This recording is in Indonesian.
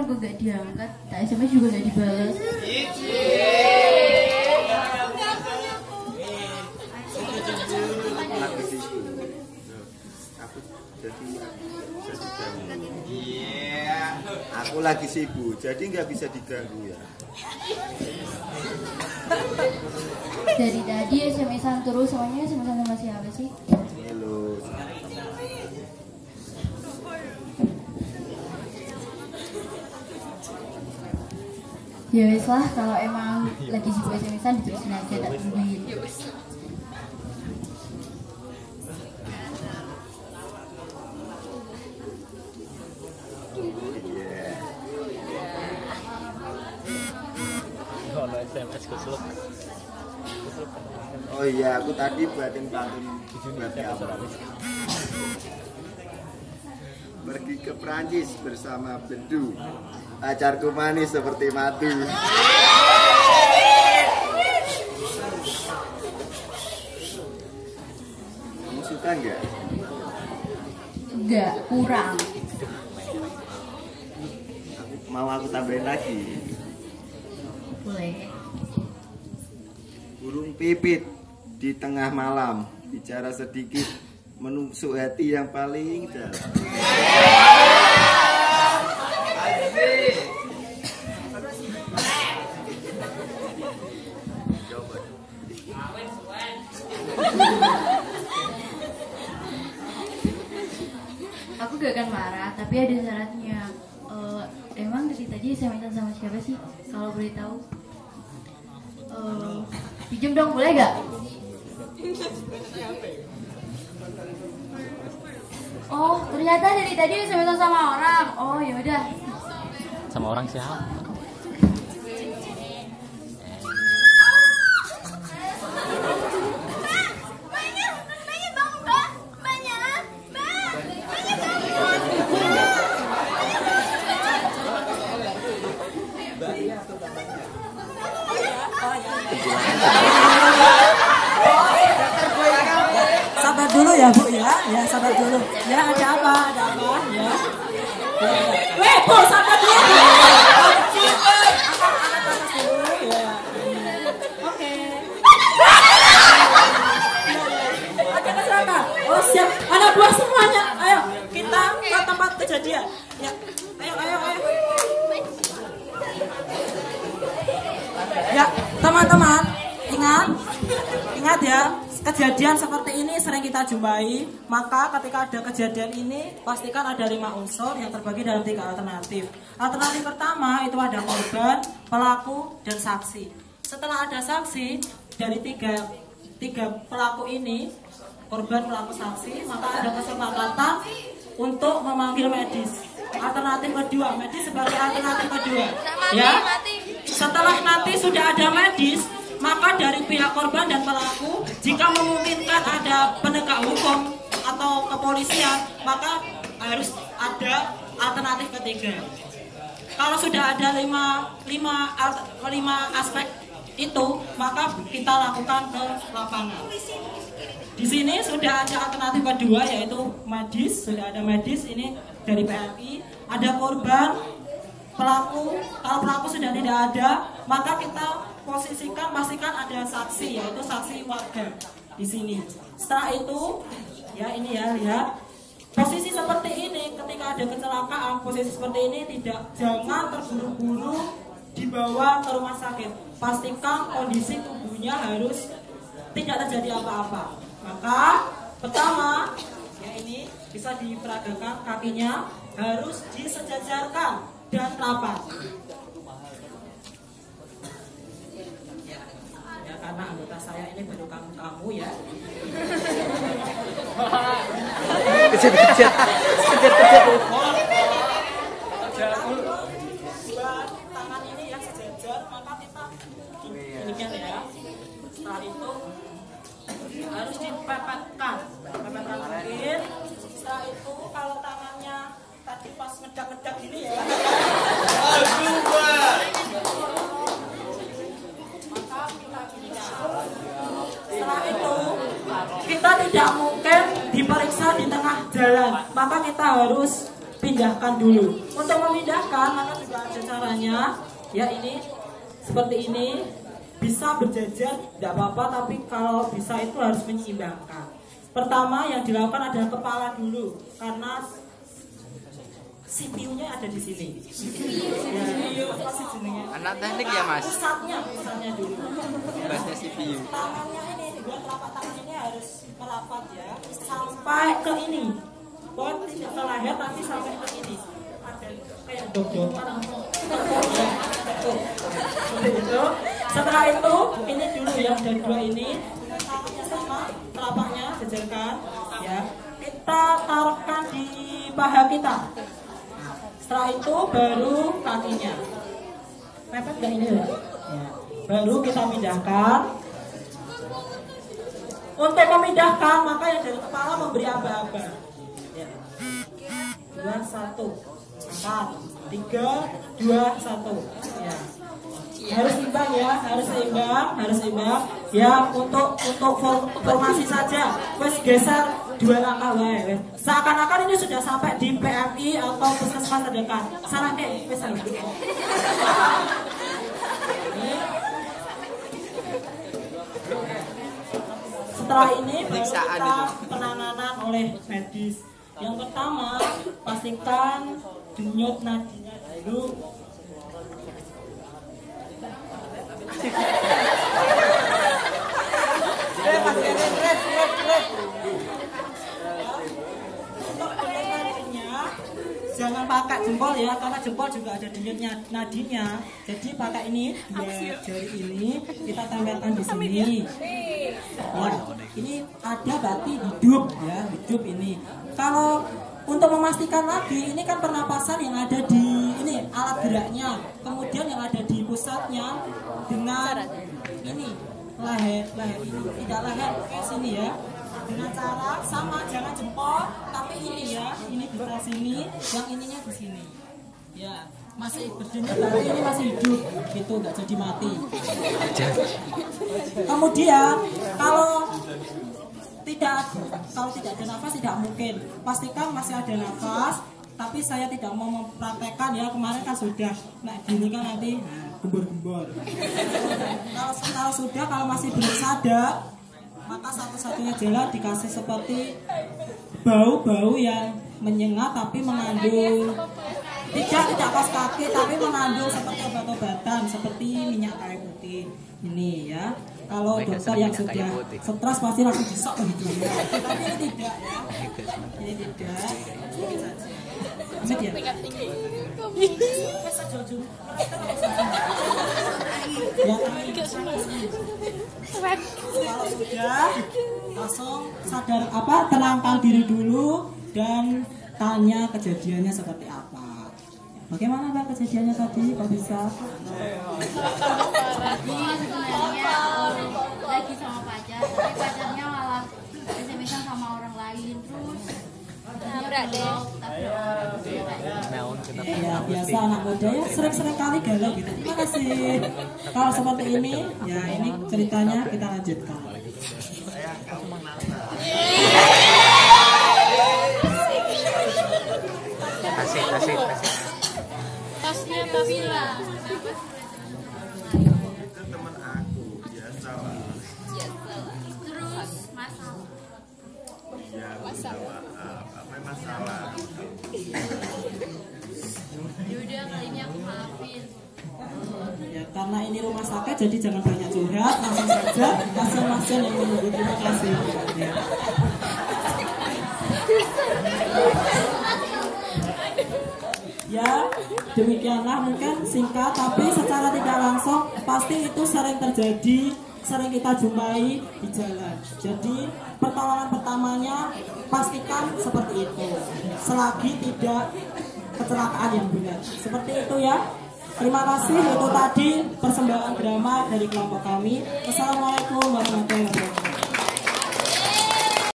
telepon gue gak diangkat, tak SMS juga gak dibalas. Aku lagi sibuk, jadi nggak bisa diganggu ya. Dari tadi SMS-an terus, semuanya SMS-an sama siapa sih? Halo. Ya wes lah, kalau emang lagi sibuk SMS-an diterusin aja, tak tungguin. Oh iya, aku tadi buatin pantun buat kamu. Pergi ke Prancis bersama Bedu, pacarku manis seperti madu. Kamu suka nggak? Enggak, kurang. Mau aku tambahin lagi? Boleh. Burung pipit di tengah malam, bicara sedikit, menusuk hati yang paling dalam. Aku gak akan marah, tapi ada syaratnya. Emang dari tadi SMS-an sama siapa sih? Kalau boleh tahu. Pinjam dong, boleh gak? Oh, ternyata dari tadi SMS-an sama orang. Oh, ya udah. Sama orang siapa? Sabar dulu ya Bu ya, sabar dulu. Ya ada apa ya. Weh Bu, sabar dulu. Oke. Oke Mas Raka. Oh siap, anak buah semuanya. Ayo kita ke tempat kejadian. Ya, ayo. Ya teman-teman, ingat ya. Kejadian seperti ini sering kita jumpai, maka ketika ada kejadian ini pastikan ada 5 unsur yang terbagi dalam 3 alternatif. Alternatif pertama itu ada korban, pelaku, dan saksi. Setelah ada saksi dari tiga pelaku ini, korban, pelaku, saksi, maka ada kesepakatan untuk memanggil medis. Alternatif kedua, medis sebagai alternatif kedua. Ya, setelah nanti sudah ada medis, maka dari pihak korban dan pelaku, jika memungkinkan ada penegak hukum atau kepolisian, maka harus ada alternatif ketiga. Kalau sudah ada lima aspek itu, maka kita lakukan ke lapangan. Di sini sudah ada alternatif kedua, yaitu medis. Sudah ada medis, ini dari PLI. Ada korban, pelaku. Kalau pelaku sudah tidak ada, maka kita pastikan ada saksi, yaitu saksi warga di sini. Setelah itu, ya ini ya, lihat posisi seperti ini. Ketika ada kecelakaan, posisi seperti ini jangan terburu-buru dibawa ke rumah sakit. Pastikan kondisi tubuhnya harus tidak terjadi apa-apa. Maka pertama, ya ini bisa diperagakan, kakinya harus disejajarkan dan rapat. Karena anggota saya ini baru kamu ya. Kecil. Tangan ini yang sejajar, maka kita demikian ya. Setelah itu harus dipepetkan mungkin. Setelah itu kalau tangannya tadi pas ngedak-ngedak gini ya. Setelah itu kita tidak mungkin diperiksa di tengah jalan, maka kita harus pindahkan dulu. Untuk memindahkan maka juga ada caranya. Ya ini seperti ini. Bisa berjajar tidak apa-apa, tapi kalau bisa itu harus menyeimbangkan. Pertama yang dilakukan adalah kepala dulu, karena CPU-nya ada di sini. Ya, pasti jenenge. Anak teknik ya Mas. Pusatnya dulu. Bahasnya CPU. Tangannya ini, dua telapak tangan ini harus merapat ya, sampai ke ini. Pokoknya tidak ke leher, tapi sampai ke ini. Ada kayak dok-dokan. Itu. Setelah itu, ini dulu ya, dan dua ini tangannya sama, telapaknya sejajarkan ya. Kita taruhkan di paha kita. Setelah itu baru kakinya. Mepet nggak ini ya? Baru kita pindahkan. Untuk memindahkan maka yang dari kepala memberi aba-aba. Ya. 2, 1, 4, 3, 2, 1. Ya. Harus imbang ya, harus seimbang. Ya, untuk formasi saja. Wes geser 2 langkah wae. Seakan-akan ini sudah sampai di PMI atau puskesmas terdekat. Salah deh, wes salah. Setelah ini baru kita penanganan oleh medis. Yang pertama, pastikan denyut nadinya dulu. Jangan pakai jempol ya, karena jempol juga ada denyut nadinya. Jadi pakai ini, dua jari ini kita tempelkan di sini. Ya, ini ada berarti hidup ya, hidup ini. Kalau untuk memastikan lagi, ini kan pernapasan yang ada di ini alat geraknya, kemudian yang ada di pusatnya dengan ini leher ini, tidak leher ke sini ya. Dengan cara sama, jangan jempol, tapi ini ya, ini bisa sini, yang ininya di sini. Ya, masih berdenyut berarti ini masih hidup, gitu, nggak jadi mati. Kemudian kalau tidak ada nafas tidak mungkin. Pastikan masih ada nafas, tapi saya tidak mau mempraktekkan ya, kemarin kan sudah. Nah gini kan nanti gembor-gembor. Kalau sudah, kalau masih belum sadar, maka satu-satunya jalan dikasih seperti bau-bau yang menyengat tapi mengandung tidak kaos kaki tapi mengandung seperti obat-obatan seperti minyak kayu putih ini ya. Kalau dokter yang sudah stres pasti langsung disok begitu ya. Tapi ini tidak ya. Ini tidak. Amit ya. Ya, kalau sudah langsung sadar tenangkan diri dulu dan tanya kejadiannya seperti apa. Bagaimana Mbak kejadiannya tadi? Kok bisa? Tadi sebenarnya lagi sama pacar, tapi pacarnya malah SMS-an sama orang lain terus. Nabrak deh. Ya biasa anak muda ya sering-sering kali galau gitu. Terima kasih. Kalau seperti ini, ya ini ceritanya kita lanjutkan. Asik. Tasnya Kabila. Itu teman aku, biasa lah. Terus masalah. Ya, maaf. Apa masalah? Yaudah kali ini aku maafin. Ya karena ini rumah sakit jadi jangan banyak curhat, langsung saja pasien-pasien yang menunggu. Terima kasih. Ya demikianlah mungkin singkat tapi secara tidak langsung pasti itu sering terjadi, sering kita jumpai di jalan. Jadi pertolongan pertamanya pastikan seperti itu selagi tidak kecelakaan yang benar. Seperti itu ya. Terima kasih. Itu tadi persembahan drama dari kelompok kami. Assalamualaikum warahmatullahi wabarakatuh.